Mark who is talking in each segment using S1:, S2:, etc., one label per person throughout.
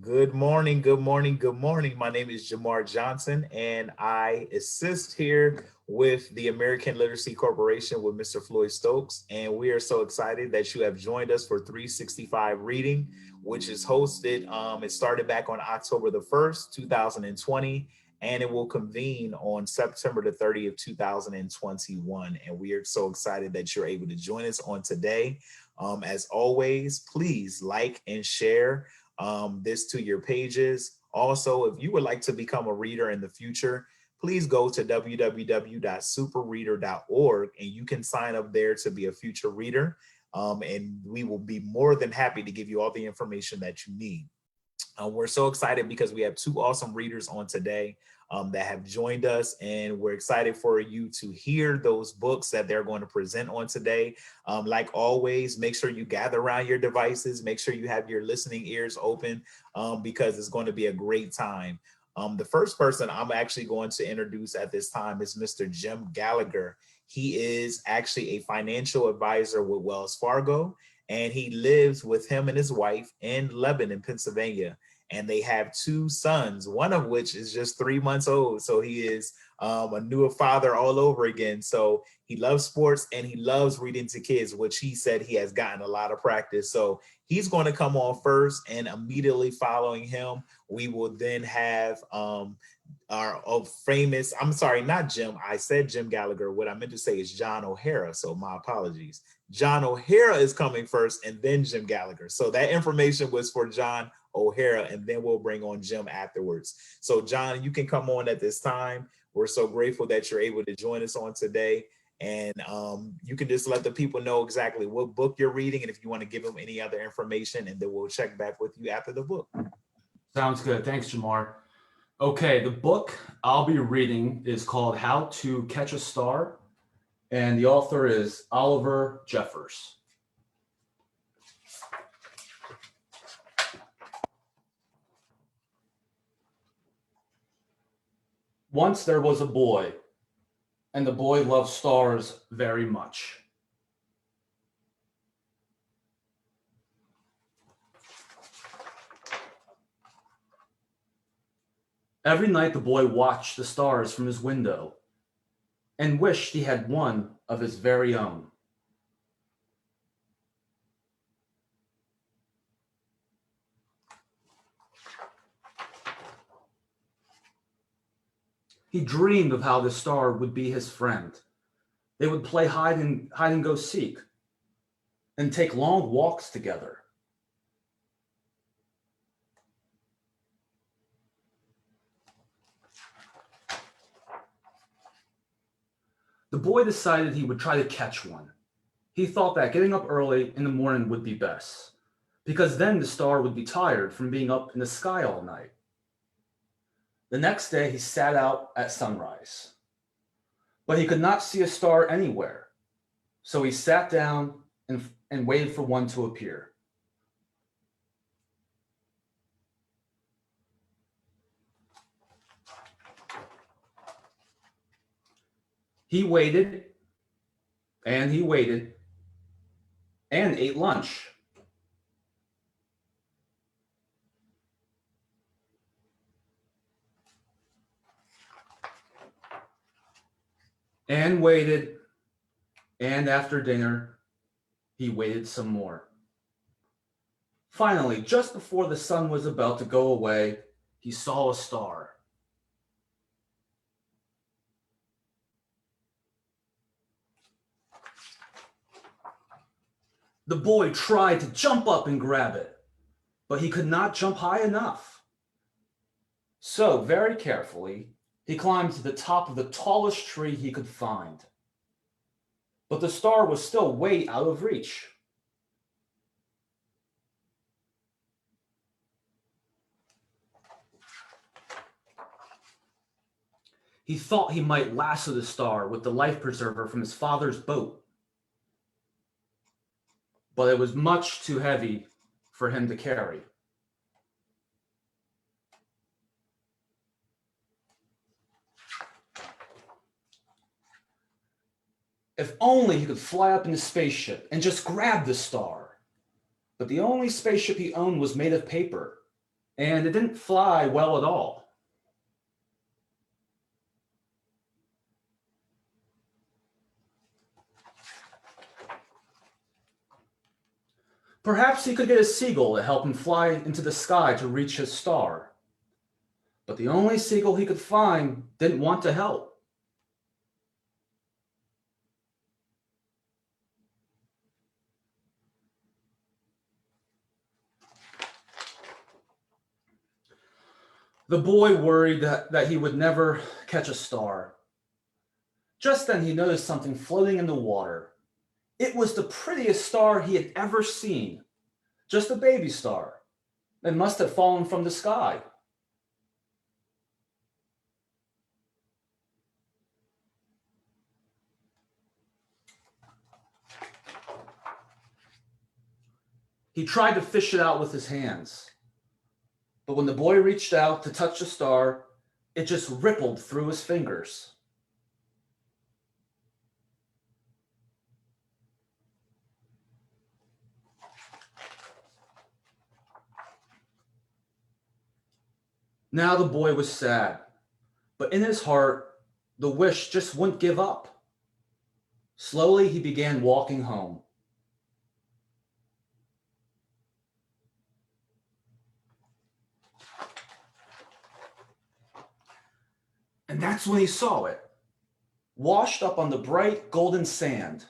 S1: Good morning, good morning, good morning. My name is Jamar Johnson, and I assist here with the American Literacy Corporation with Mr. Floyd Stokes. And we are so excited that you have joined us for 365 Reading, which is hosted. It started back on October the 1st, 2020, and it will convene on September the 30th, 2021. And we are so excited that you're able to join us on today. As always, please like and share this to your pages. Also, if you would like to become a reader in the future, please go to www.superreader.org and you can sign up there to be a future reader. And we will be more than happy to give you all the information that you need. We're so excited because we have two awesome readers on today that have joined us, and we're excited for you to hear those books that they're going to present on today. Like always, make sure you gather around your devices, make sure you have your listening ears open because it's going to be a great time. The first person I'm actually going to introduce at this time is Mr. Jim Gallagher. He is actually a financial advisor with Wells Fargo, and he lives with him and his wife in Lebanon, Pennsylvania. And they have two sons, one of which is just 3 months old. So he is a new father all over again. So he loves sports and he loves reading to kids, which he said he has gotten a lot of practice. So he's going to come on first, and immediately following him, we will then have our famous, I'm sorry, not Jim. I said Jim Gallagher. What I meant to say is John O'Hara. So my apologies. John O'Hara is coming first and then Jim Gallagher. So that information was for John O'Hara, and then we'll bring on Jim afterwards. So John, you can come on at this time. We're so grateful that you're able to join us on today. And you can just let the people know exactly what book you're reading and if you want to give them any other information, and then we'll check back with you after the book.
S2: Sounds good. Thanks, Jamar. Okay, the book I'll be reading is called How to Catch a Star, and the author is Oliver Jeffers. Once there was a boy, and the boy loved stars very much. Every night the boy watched the stars from his window and wished he had one of his very own. He dreamed of how the star would be his friend. They would play hide and go seek and take long walks together. The boy decided he would try to catch one. He thought that getting up early in the morning would be best, because then the star would be tired from being up in the sky all night. The next day he sat out at sunrise, but he could not see a star anywhere, so he sat down and waited for one to appear. He waited, and he waited, and ate lunch. And waited, and after dinner, he waited some more. Finally, just before the sun was about to go away, he saw a star. The boy tried to jump up and grab it, but he could not jump high enough. So, very carefully, he climbed to the top of the tallest tree he could find. But the star was still way out of reach. He thought he might lasso the star with the life preserver from his father's boat, but it was much too heavy for him to carry. If only he could fly up in the spaceship and just grab the star. But the only spaceship he owned was made of paper, and it didn't fly well at all. Perhaps he could get a seagull to help him fly into the sky to reach his star. But the only seagull he could find didn't want to help. The boy worried that he would never catch a star. Just then he noticed something floating in the water. It was the prettiest star he had ever seen. Just a baby star. It must have fallen from the sky. He tried to fish it out with his hands. But when the boy reached out to touch the star, it just rippled through his fingers. Now the boy was sad, but in his heart, the wish just wouldn't give up. Slowly, he began walking home. And that's when he saw it, washed up on the bright golden sand.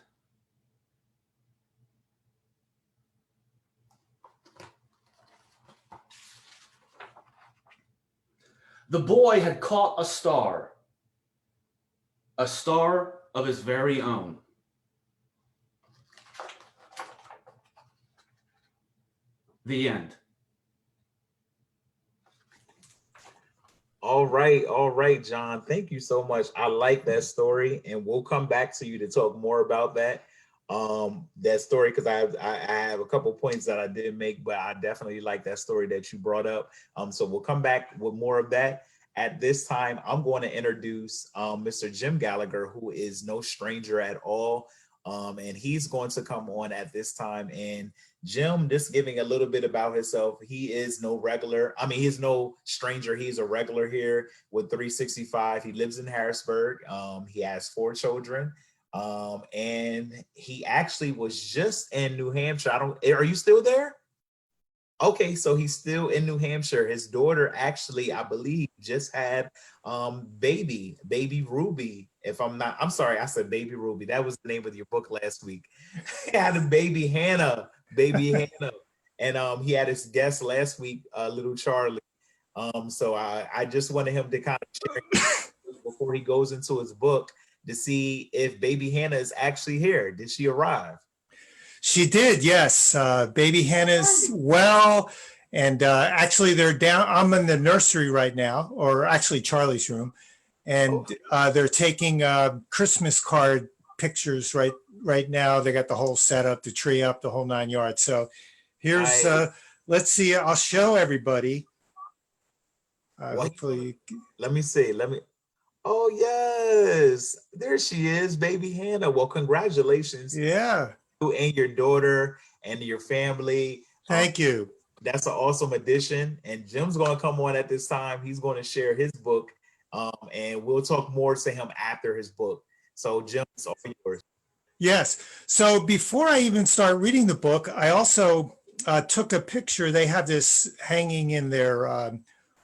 S2: The boy had caught a star of his very own. The end.
S1: All right, John. Thank you so much. I like that story, and we'll come back to you to talk more about that story, because I have a couple points that I didn't make, but I definitely like that story that you brought up. So we'll come back with more of that. At this time, I'm going to introduce Mr. Jim Gallagher, who is no stranger at all. And he's going to come on at this time. And Jim, just giving a little bit about himself, he is no regular. I mean, he's no stranger. He's a regular here with 365. He lives in Harrisburg. He has 4 children. And he actually was just in New Hampshire. Are you still there? Okay, so he's still in New Hampshire. His daughter actually, I believe, just had baby Ruby. I'm sorry, I said baby Ruby. That was the name of your book last week. He had a baby Hannah. And he had his guest last week, little Charlie. So I just wanted him to kind of share before he goes into his book to see if baby Hannah is actually here. Did she arrive?
S3: She did, yes. Baby Hannah's well, and actually they're down. I'm in the nursery right now, or actually Charlie's room, and they're taking Christmas card pictures right now. They got the whole setup, the tree up, the whole 9 yards. So here's, let's see. I'll show everybody. Hopefully,
S1: let me see. Oh yes, there she is, baby Hannah. Well, congratulations.
S3: Yeah.
S1: And your daughter and your family.
S3: Thank you.
S1: That's an awesome addition. And Jim's going to come on at this time. He's going to share his book, and we'll talk more to him after his book. So Jim, it's all yours.
S3: Yes. So before I even start reading the book, I also took a picture. They have this hanging in their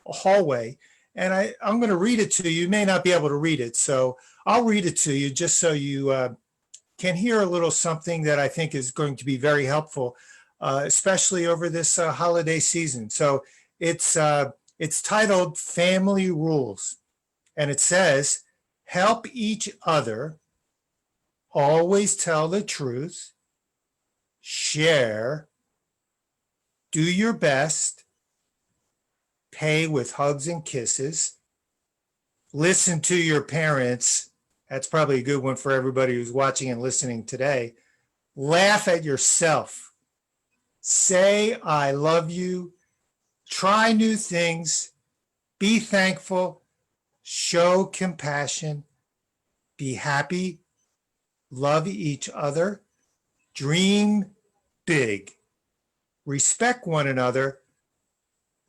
S3: hallway, and I'm going to read it to you. You may not be able to read it, so I'll read it to you just so you can hear a little something that I think is going to be very helpful, especially over this holiday season. So it's titled Family Rules, and it says, help each other, always tell the truth, share, do your best, pay with hugs and kisses, listen to your parents. That's probably a good one for everybody who's watching and listening today. Laugh at yourself. Say, I love you. Try new things. Be thankful. Show compassion. Be happy. Love each other. Dream big. Respect one another.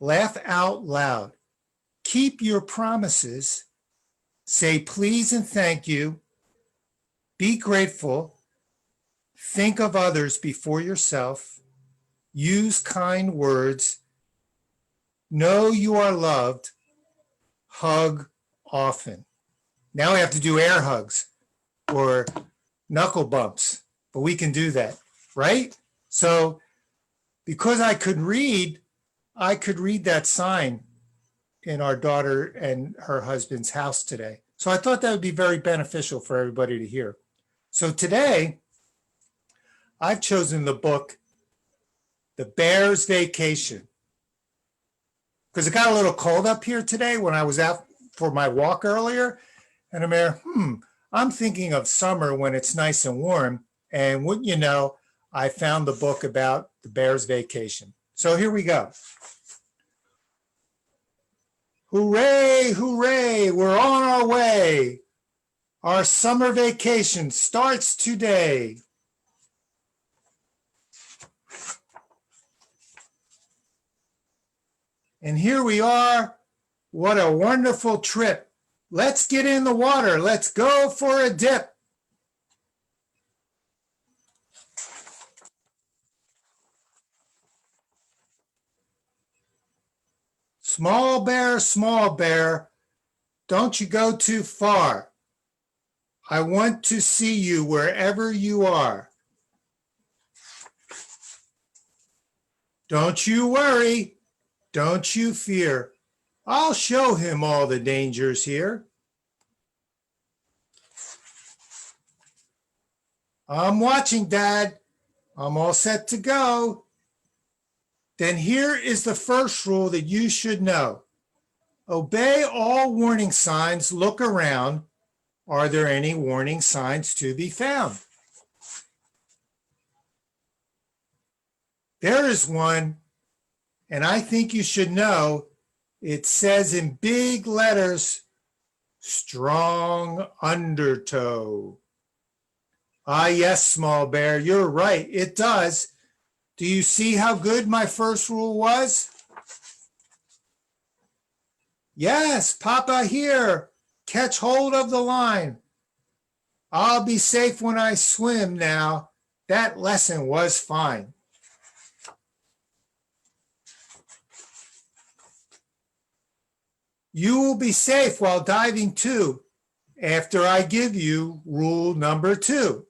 S3: Laugh out loud. Keep your promises. Say please and thank you. Be grateful. Think of others before yourself. Use kind words. Know you are loved. Hug often. Now we have to do air hugs or knuckle bumps, but we can do that, right? So because I could read that sign in our daughter and her husband's house today. So I thought that would be very beneficial for everybody to hear. So today, I've chosen the book, The Bear's Vacation, because it got a little cold up here today when I was out for my walk earlier. And I'm there, I'm thinking of summer when it's nice and warm. And wouldn't you know, I found the book about the Bear's Vacation. So here we go. Hooray, hooray, we're on our way. Our summer vacation starts today. And here we are. What a wonderful trip. Let's get in the water. Let's go for a dip. Small bear, don't you go too far. I want to see you wherever you are. Don't you worry, don't you fear. I'll show him all the dangers here. I'm watching, Dad. I'm all set to go. Then here is the first rule that you should know. Obey all warning signs. Look around. Are there any warning signs to be found? There is one, and I think you should know. It says in big letters, strong undertow. Ah, yes, small bear, you're right, it does. Do you see how good my first rule was? Yes, Papa, here, catch hold of the line. I'll be safe when I swim now. That lesson was fine. You will be safe while diving too, after I give you rule number 2.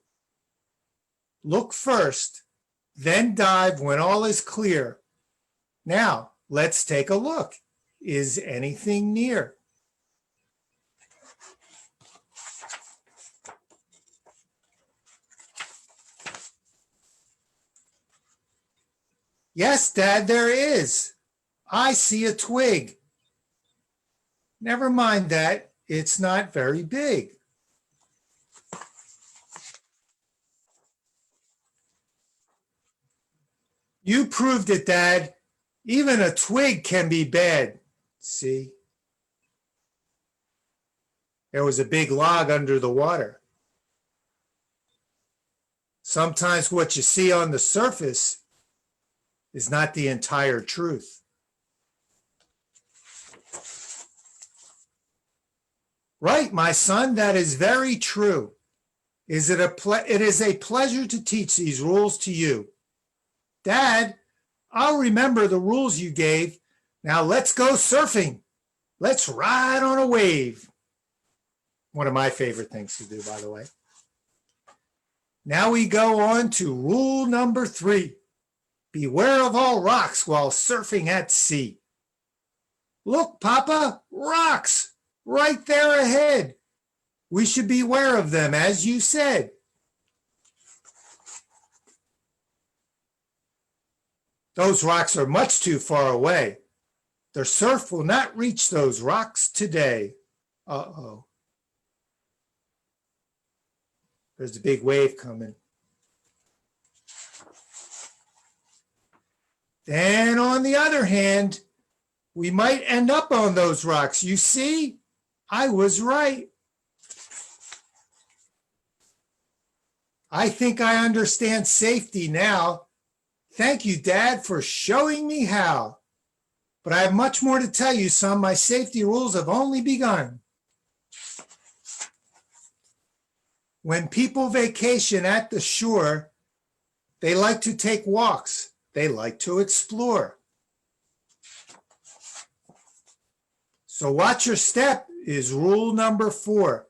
S3: Look first, then dive when all is clear. Now, let's take a look. Is anything near? Yes, Dad, there is. I see a twig. Never mind that, it's not very big. You proved it, Dad. Even a twig can be bad. See? There was a big log under the water. Sometimes what you see on the surface is not the entire truth. Right, my son, that is very true. It is a pleasure to teach these rules to you. Dad, I'll remember the rules you gave. Now let's go surfing. Let's ride on a wave. One of my favorite things to do, by the way. Now we go on to rule number 3. Beware of all rocks while surfing at sea. Look, Papa, rocks right there ahead. We should beware of them, as you said. Those rocks are much too far away. The surf will not reach those rocks today. Uh-oh. There's a big wave coming. Then on the other hand, we might end up on those rocks. You see, I was right. I think I understand safety now. Thank you, Dad, for showing me how. But I have much more to tell you, son. My safety rules have only begun. When people vacation at the shore, they like to take walks. They like to explore. So watch your step is rule number 4.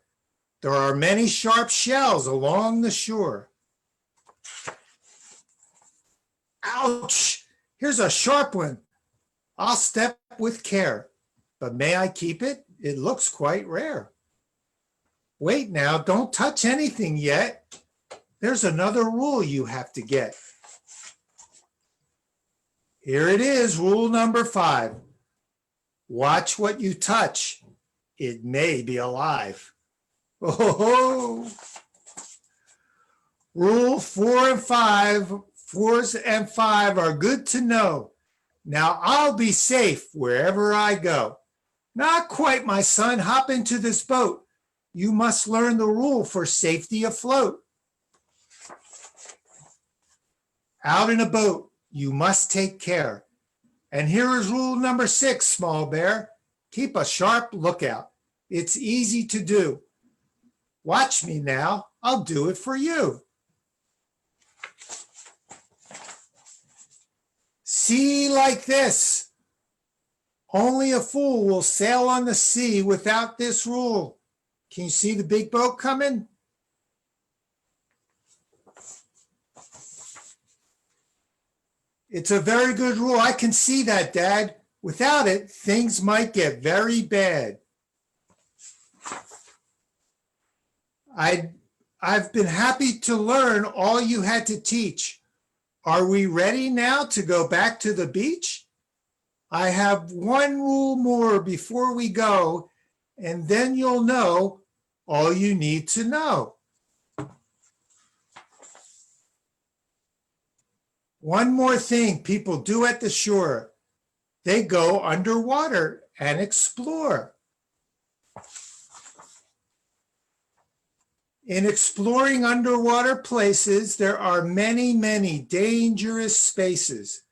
S3: There are many sharp shells along the shore. Ouch! Here's a sharp one. I'll step with care, but may I keep it? It looks quite rare. Wait now, don't touch anything yet. There's another rule you have to get. Here it is, rule number 5. Watch what you touch. It may be alive. Oh, rule 4 and 5, 4s and 5 are good to know. Now I'll be safe wherever I go. Not quite, my son. Hop into this boat. You must learn the rule for safety afloat. Out in a boat, you must take care. And here is rule number 6, small bear. Keep a sharp lookout. It's easy to do. Watch me now. I'll do it for you. See like this. Only a fool will sail on the sea without this rule. Can you see the big boat coming? It's a very good rule. I can see that, Dad. Without it, things might get very bad. I've been happy to learn all you had to teach. Are we ready now to go back to the beach? I have one rule more before we go, and then you'll know all you need to know. One more thing people do at the shore. They go underwater and explore. In exploring underwater places, there are many, many dangerous spaces.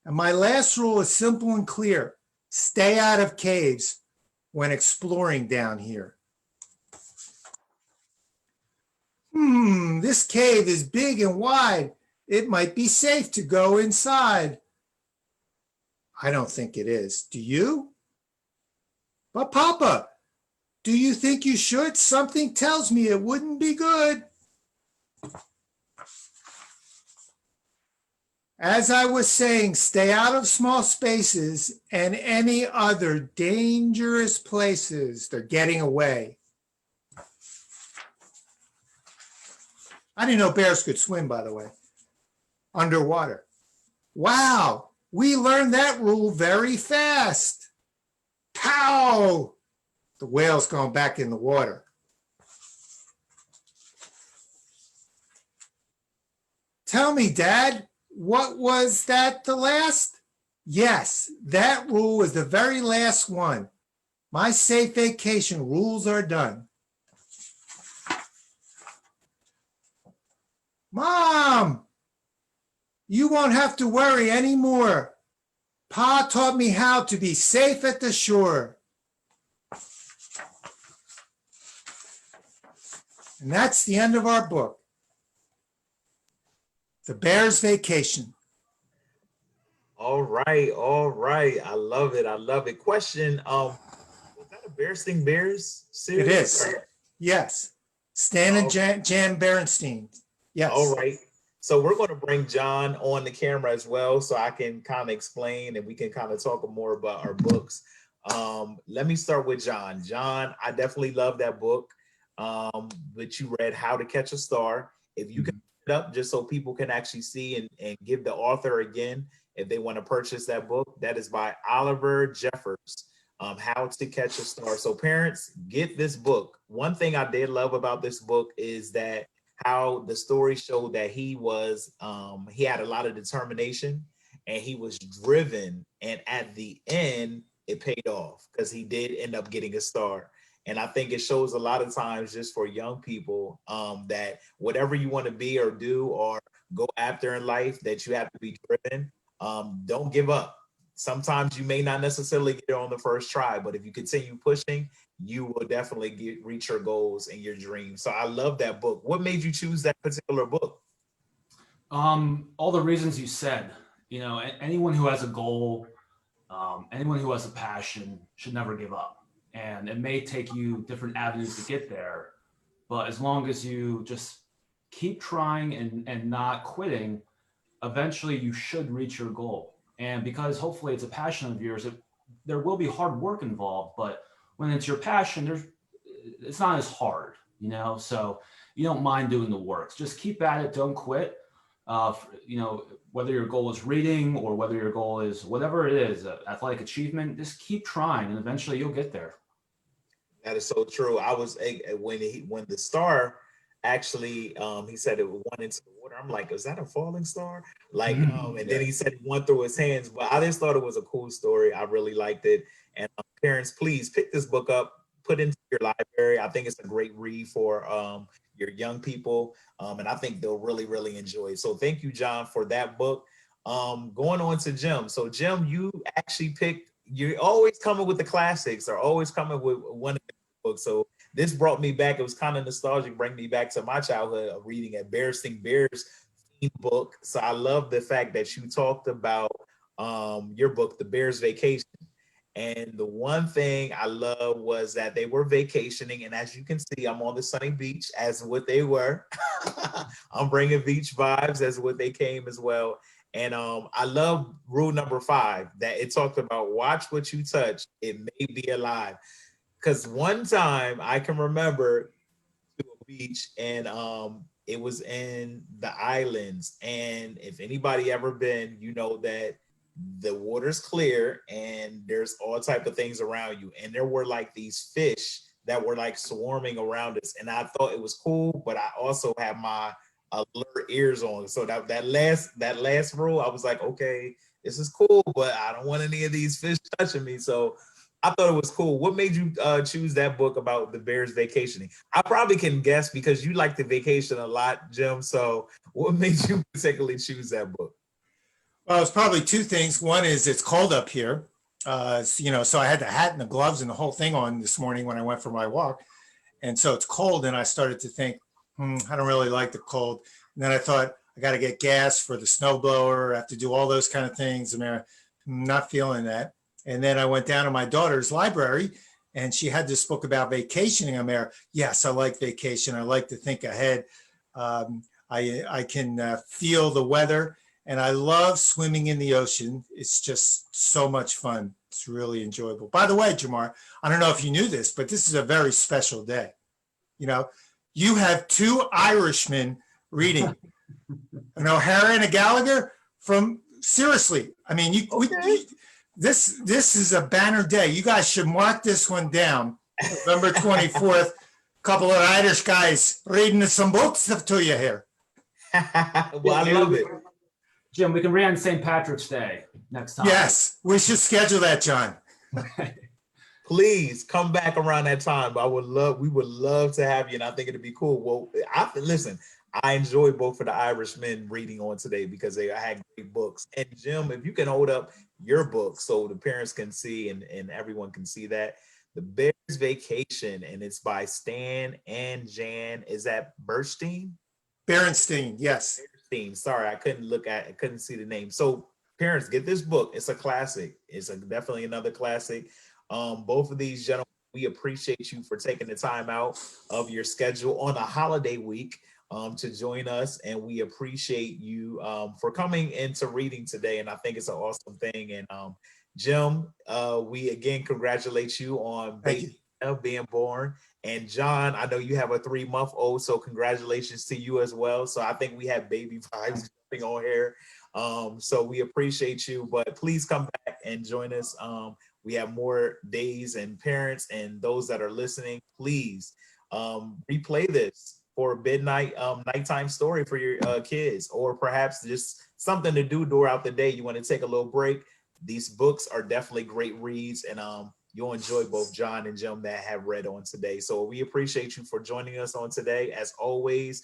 S3: And my last rule is simple and clear. Stay out of caves when exploring down here. This cave is big and wide. It might be safe to go inside. I don't think it is. Do you? But Papa, do you think you should? Something tells me it wouldn't be good. As I was saying, stay out of small spaces and any other dangerous places. They're getting away. I didn't know bears could swim, by the way, underwater. Wow, we learned that rule very fast. Pow! The whale's gone back in the water. Tell me, Dad, what was that the last? Yes, that rule was the very last one. My safe vacation rules are done. Mom, you won't have to worry anymore. Pa taught me how to be safe at the shore. And that's the end of our book. The Bear's Vacation.
S1: All right, all right. I love it. I love it. Question: was that a Bears Sting Bears series?
S3: It is. Yes. Stan and Jan Berenstein. Yes.
S1: All right. So we're going to bring John on the camera as well, so I can kind of explain and we can kind of talk more about our books. Let me start with John. John, I definitely love that book. But you read How to Catch a Star. If you can put it up just so people can actually see and give the author again, if they want to purchase that book, that is by Oliver Jeffers, How to Catch a Star. So parents, get this book. One thing I did love about this book is that how the story showed that he had a lot of determination and he was driven, and at the end it paid off because he did end up getting a star. And I think it shows a lot of times just for young people that whatever you want to be or do or go after in life, that you have to be driven. Don't give up. sometimes you may not necessarily get it on the first try, but if you continue pushing, you will definitely reach your goals and your dreams. So I love that book. What made you choose that particular book?
S2: All the reasons you said. Anyone who has a goal, anyone who has a passion should never give up. And it may take you different avenues to get there, but as long as you just keep trying and not quitting, eventually you should reach your goal. And because hopefully it's a passion of yours, there will be hard work involved, but when it's your passion, it's not as hard, so you don't mind doing the work. Just keep at it. Don't quit. Whether your goal is reading or whether your goal is whatever it is, athletic achievement, just keep trying and eventually you'll get there.
S1: That is so true. I was when the star actually he said it went into the water. I'm like, is that a falling star? Like, and then he said it went through his hands. But I just thought it was a cool story. I really liked it. And parents, please pick this book up, put it into your library. I think it's a great read for your young people, and I think they'll really, really enjoy it. So thank you, John, for that book. Going on to Jim. So Jim, you actually picked. You're always coming with the classics, or always coming with one of the books. So this brought me back. It was kind of nostalgic, bring me back to my childhood of reading a Bears Sting Bears book. So I love the fact that you talked about your book, The Bears Vacation. And the one thing I love was that they were vacationing. And as you can see, I'm on the sunny beach as what they were. I'm bringing beach vibes as what they came as well. And I love rule number 5 that it talked about watch what you touch. It may be alive. Because one time I can remember to a beach and it was in the islands. And if anybody ever been, you know that the water's clear and there's all type of things around you. And there were like these fish that were like swarming around us. And I thought it was cool, but I also had my alert ears on. So that last rule, I was like, okay, this is cool, but I don't want any of these fish touching me. So I thought it was cool. What made you choose that book about the Bears vacationing? I probably can guess because you like to vacation a lot, Jim. So what made you particularly choose that book?
S3: Well, it's probably two things. One is it's cold up here. So I had the hat and the gloves and the whole thing on this morning when I went for my walk. And so it's cold. And I started to think, I don't really like the cold. And then I thought, I got to get gas for the snowblower. I have to do all those kind of things. I'm not feeling that. And then I went down to my daughter's library and she had this book about vacationing. I'm there. Yes, I like vacation. I like to think ahead. I can feel the weather. And I love swimming in the ocean. It's just so much fun. It's really enjoyable. By the way, Jamar, I don't know if you knew this, but this is a very special day. You have 2 Irishmen reading, an O'Hara and a Gallagher seriously. I mean, this is a banner day. You guys should mark this one down. November 24th, couple of Irish guys reading some books to you here.
S1: Well, I love it.
S2: Jim, we can read on St. Patrick's Day next time.
S3: Yes, we should schedule that, John.
S1: Please come back around that time. We would love to have you, and I think it'd be cool. Well, listen, I enjoyed both of the Irishmen reading on today because they had great books. And Jim, if you can hold up your book so the parents can see and everyone can see that. The Bears Vacation, and it's by Stan and Jan. Is that Berstein?
S3: Berenstein, yes.
S1: Sorry, I couldn't see the name. So parents, get this book. It's a classic. It's definitely another classic. Both of these gentlemen, we appreciate you for taking the time out of your schedule on a holiday week to join us. And we appreciate you for coming into reading today. And I think it's an awesome thing. And Jim, we again congratulate you on being born. And John, I know you have a 3-month-old, so congratulations to you as well. So I think we have baby vibes jumping on here. So we appreciate you, but please come back and join us. We have more days, and parents and those that are listening, please replay this for a midnight nighttime story for your kids, or perhaps just something to do throughout the day. You want to take a little break. These books are definitely great reads, and you'll enjoy both John and Jim that have read on today. So we appreciate you for joining us on today. As always,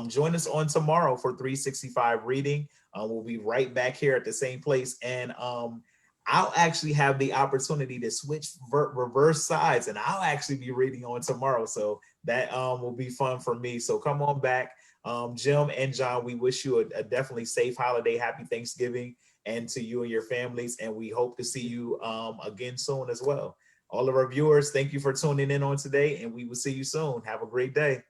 S1: join us on tomorrow for 365 reading. We'll be right back here at the same place. And I'll actually have the opportunity to switch reverse sides, and I'll actually be reading on tomorrow. So that will be fun for me. So come on back. Jim and John, we wish you a definitely safe holiday, happy Thanksgiving, and to you and your families. And we hope to see you again soon as well. All of our viewers, thank you for tuning in on today, and we will see you soon. Have a great day.